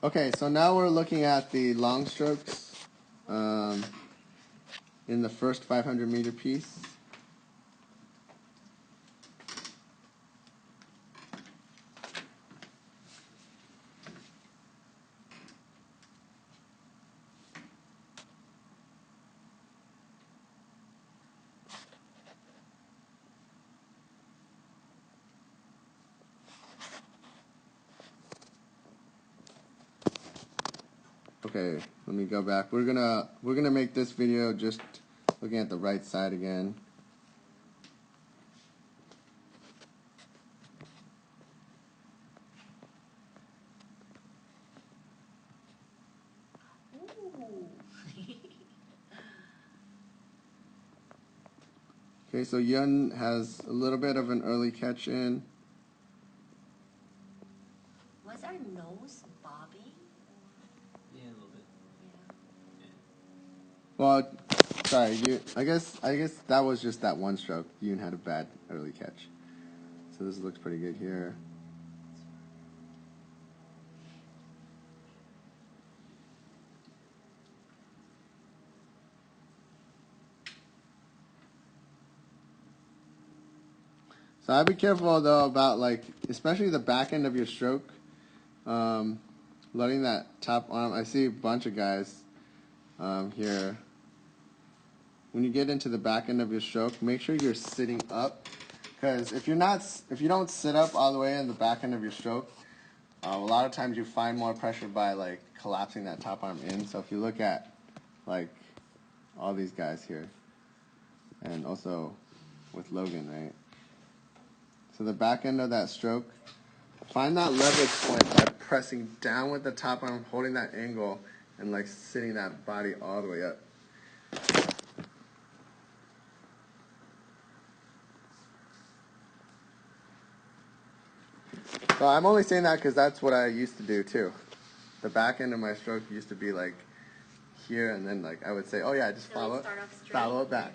Okay, so now we're looking at the long strokes in the first 500-meter piece. Okay, let me go back. We're gonna make this video just looking at the right side again. Okay, so Yun has a little bit of an early catch in. Was our nose bobbing? Yeah, a little bit. Yeah. Well, sorry, I guess that was just that one stroke. Yun had a bad early catch. So this looks pretty good here. So I'd be careful though about, like, especially the back end of your stroke, letting that top arm. I see a bunch of guys here. When you get into the back end of your stroke, make sure you're sitting up, because if you don't sit up all the way in the back end of your stroke, a lot of times you find more pressure by like collapsing that top arm in. So if you look at like all these guys here, and also with Logan, right? So the back end of that stroke, find that leverage point by pressing down with the top arm, holding that angle, and like sitting that body all the way up. So I'm only saying that because that's what I used to do too. The back end of my stroke used to be like here, and then like I would say, oh yeah, just follow it back.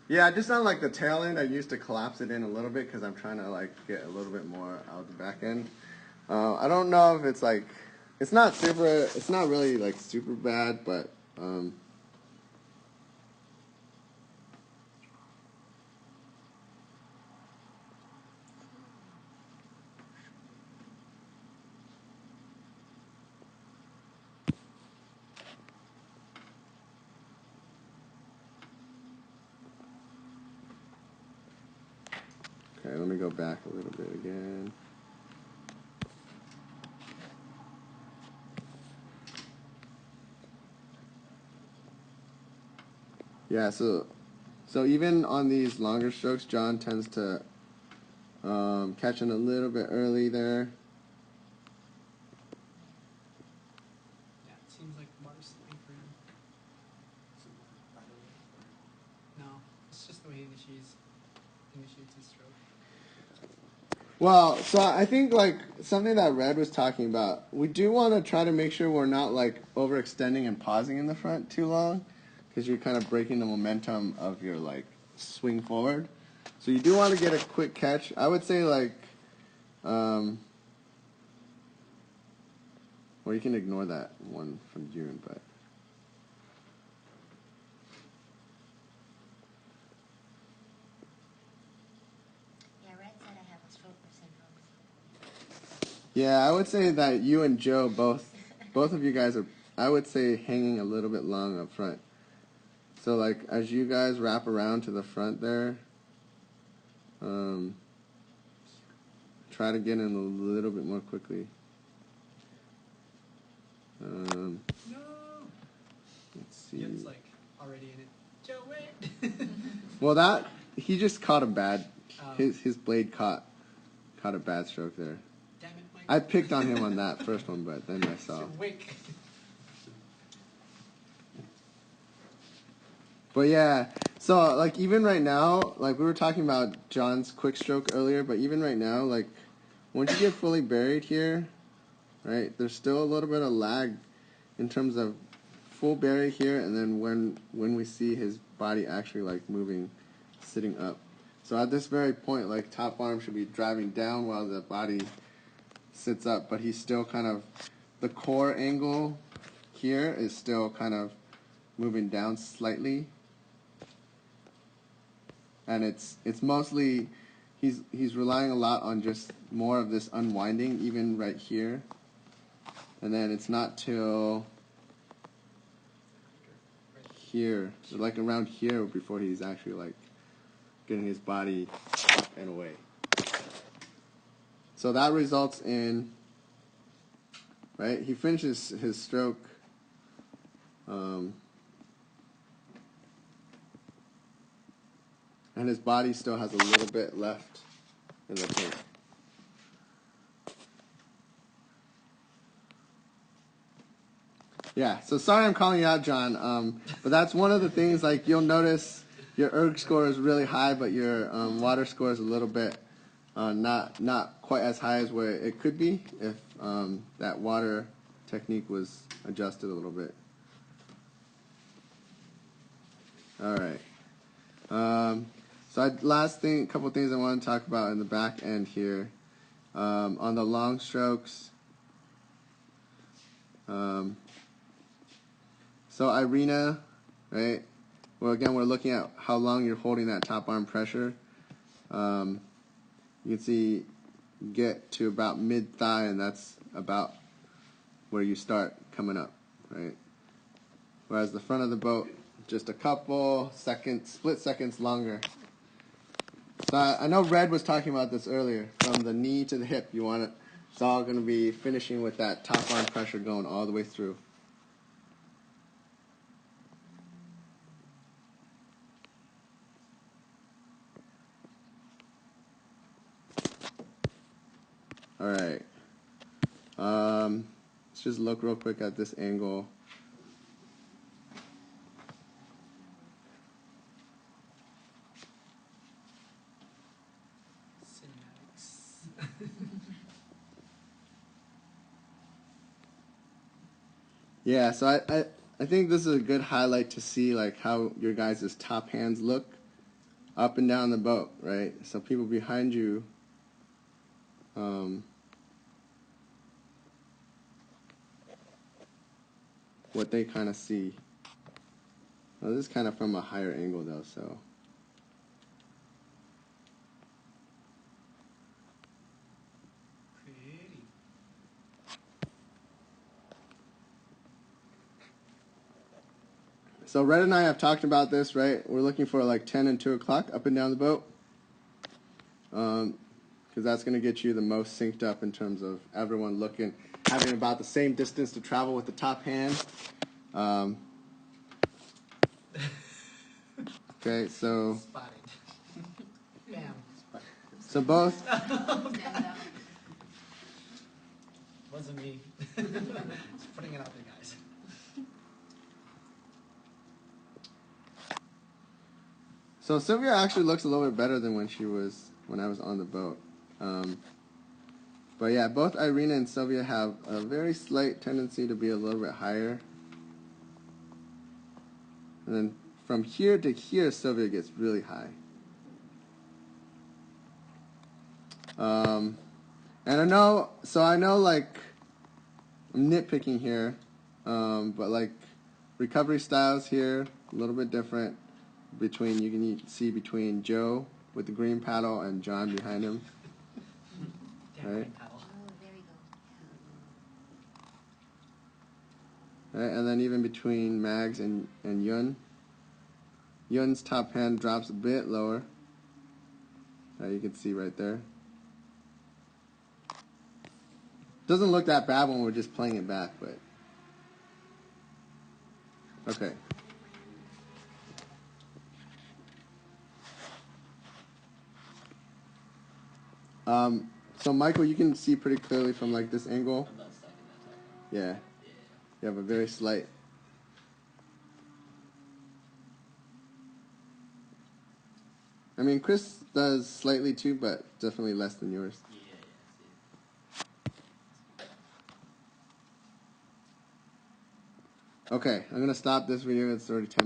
Yeah, just on like the tail end, I used to collapse it in a little bit because I'm trying to like get a little bit more out the back end. I don't know if it's like, it's not really like super bad, but okay, let me go back a little bit again. Yeah, so even on these longer strokes, John tends to catch in a little bit early there. Yeah, it seems like the bar's slipping for him. No, it's just the way he initiates his stroke. Well, so I think like something that Red was talking about, we do want to try to make sure we're not like overextending and pausing in the front too long, because you're kind of breaking the momentum of your like swing forward. So you do want to get a quick catch. I would say like, or you can ignore that one from June, but. Yeah, Red said I have a stroke syndrome. Yeah, I would say that you and Joe both of you guys are, I would say, hanging a little bit long up front. So like as you guys wrap around to the front there, try to get in a little bit more quickly. No. Let's see. Yun's like already in it. Joe, wait. Well, that he just caught a bad. Oh. His blade caught a bad stroke there. Damn it, Mike. I picked on him on that first one, but then I saw. Wake. But yeah, so like even right now, like we were talking about John's quick stroke earlier, but even right now, like once you get fully buried here, right, there's still a little bit of lag in terms of full bury here, and then when we see his body actually like moving, sitting up. So at this very point, like top arm should be driving down while the body sits up, but he's still kind of the core angle here is still kind of moving down slightly, and it's mostly he's relying a lot on just more of this unwinding, even right here, and then it's not till here, like around here, before he's actually like getting his body up and away. So that results in, right, he finishes his stroke and his body still has a little bit left in the tank. Yeah, so sorry I'm calling you out, John, but that's one of the things, like, you'll notice your erg score is really high, but your water score is a little bit not quite as high as where it could be if that water technique was adjusted a little bit. All right. Last thing, couple things I want to talk about in the back end here. On the long strokes, so Irina, right? Well, again, we're looking at how long you're holding that top arm pressure. You can see get to about mid-thigh, and that's about where you start coming up, right? Whereas the front of the boat, just a couple seconds, split seconds longer. So I know Red was talking about this earlier. From the knee to the hip, you want it. It's all going to be finishing with that top arm pressure going all the way through. All right. Let's just look real quick at this angle. Cinematics. Yeah, so I think this is a good highlight to see like how your guys' top hands look up and down the boat, right? So people behind you, what they kind of see. Well, this is kind of from a higher angle though, so. Pretty. So Red and I have talked about this, right? We're looking for like 10 and 2 o'clock up and down the boat. Because that's going to get you the most synced up in terms of everyone looking, having about the same distance to travel with the top hand. Okay, so Spotted. Bam. so both. Wasn't me. Just putting it out there, guys. So Sylvia actually looks a little bit better than when I was on the boat. But yeah, both Irina and Sylvia have a very slight tendency to be a little bit higher. And then from here to here, Sylvia gets really high. And I know like, I'm nitpicking here, but like recovery styles here, a little bit different between, you can see between Joe with the green paddle and John behind him. Damn Right. green paddle. Oh, there we go. Right, and then even between Mags and Yun. Yun's top hand drops a bit lower. You can see right there. Doesn't look that bad when we're just playing it back, but okay. So Michael, you can see pretty clearly from like this angle. I'm not stuck in that top one. Yeah, Yeah. you have a very slight. I mean, Chris does slightly too, but definitely less than yours. Yeah, Okay, I'm gonna stop this video. It's already 10